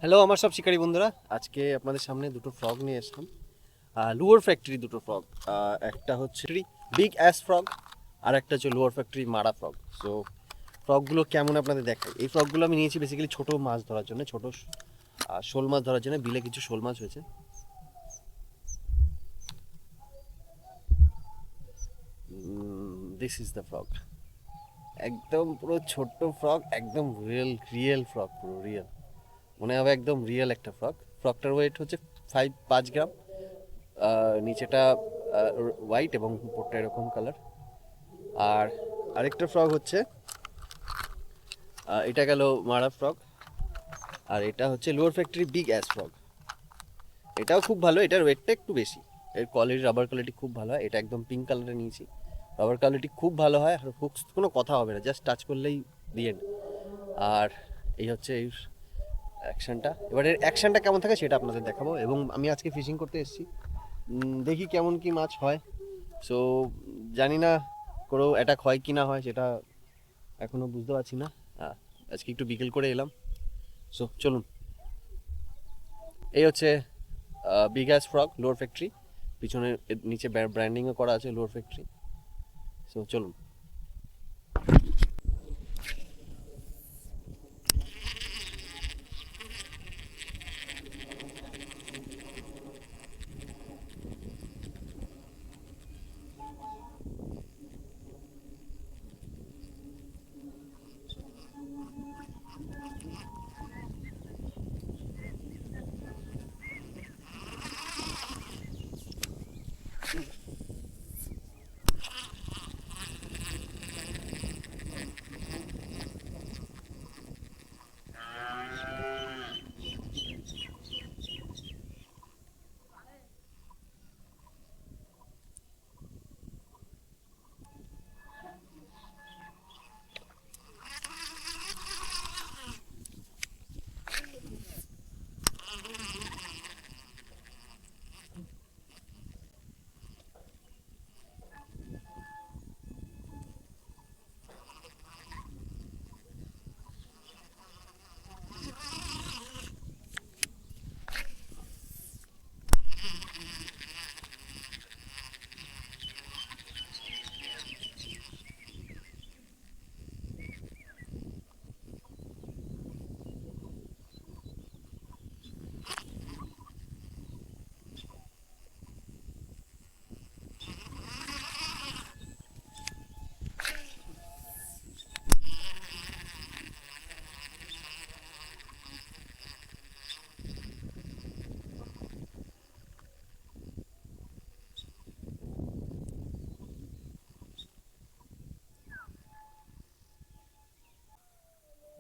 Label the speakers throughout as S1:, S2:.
S1: Hello আমার সব শিকারী বন্ধুরা, আজকে আপনাদের সামনে দুটো ফ্রগ নিয়ে এসলাম। লুয়ার ফ্যাক্টরি দুটো ফ্রগ, একটা হচ্ছে বিগ অ্যাস ফ্রগ আর একটা হচ্ছে লুয়ার ফ্যাক্টরি মারা ফ্রগ। সো ফ্রগগুলো কেমন আপনাদের দেখাই। এই ফ্রগগুলো আমি নিয়েছি বেসিক্যালি ছোটো মাছ ধরার জন্য, ছোটো শোল মাছ ধরার জন্য। বিলে কিছু শোল মাছ হয়েছে। This is the frog. একদম পুরো ছোট্ট ফ্রগ, একদম রিয়েল রিয়েল ফ্রগ, পুরো রিয়েল মনে হবে, একদম রিয়েল একটা ফ্রগ। ফ্রগটার ওয়েট হচ্ছে 5 গ্রাম। নিচেটা হোয়াইট এবং উপরটা এরকম কালার। আর আরেকটা ফ্রগ হচ্ছে এটা গেল মারা ফ্রগ, আর এটা হচ্ছে lower factory big ass frog. এটাও খুব ভালো, এটার ওয়েটটা একটু বেশি। এর কোয়ালিটি, রাবার কোয়ালিটি খুব ভালো হয়। এটা একদম পিঙ্ক কালারে নিয়েছি, রাবার কোয়ালিটি খুব ভালো হয়। আর হুকস কোনো কথা হবে না, জাস্ট টাচ করলেই দিয়ে। আর এই হচ্ছে এই অ্যাকশনটা। এবার এর অ্যাকশনটা কেমন থাকে সেটা আপনাদের দেখাবো। এবং আমি আজকে ফিশিং করতে এসেছি, দেখি কেমন কি মাছ হয়। সো জানি না কোনো অ্যাটাক হয় কি না হয়, সেটা এখনও বুঝতে পারছি না। আজকে একটু বিকেল করে এলাম। সো চলুন। এই হচ্ছে big ass frog lower factory. পিছনে নিচে ব্র্যান্ডিংও করা আছে লোয়ার ফ্যাক্টরি। সো চলুন।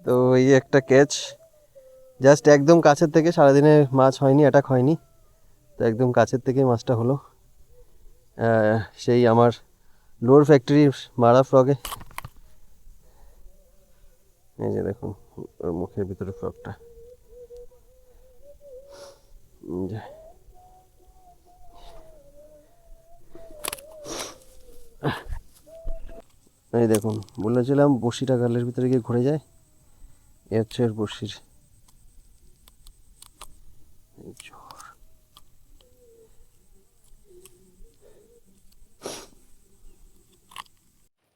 S1: তো এই একটা ক্যাচ, জাস্ট একদম কাছের থেকে। সারাদিনে মাছ হয়নি, অ্যাটাক হয়নি, তো একদম কাছের থেকে মাছটা হলো। সেই আমার লোয়ার ফ্যাক্টরির মারা ফ্রগে। এই যে দেখুন ওর মুখের ভিতরে ফ্রগটা। এই দেখুন, বলেছিলাম বড়শিটা গালের ভিতরে গিয়ে ঘুরে যায়। এ হচ্ছে এর বড়শির।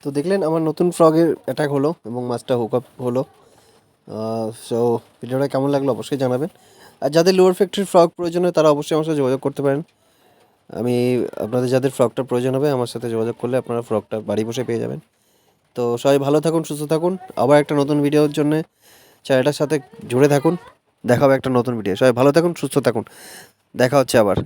S1: তো দেখলেন আমার নতুন ফ্রগের অ্যাটাক হলো এবং মাছটা হুক আপ হলো। সো ভিডিওটা কেমন লাগলো অবশ্যই জানাবেন। আর যাদের লোয়ার ফ্যাক্টরির ফ্রগ প্রয়োজন হয় তারা অবশ্যই আমার সাথে যোগাযোগ করতে পারেন। আমি আপনাদের যাদের ফ্রগটা প্রয়োজন হবে আমার সাথে যোগাযোগ করলে আপনারা ফ্রগটা বাড়ি বসে পেয়ে যাবেন। তো সবাই ভালো থাকুন, সুস্থ থাকুন। আবার একটা নতুন ভিডিওর জন্য চ্যানেলটার সাথে জুড়ে থাকুন। দেখা হবে একটা নতুন ভিডিও। সবাই ভালো থাকুন, সুস্থ থাকুন। দেখা হচ্ছে আবার।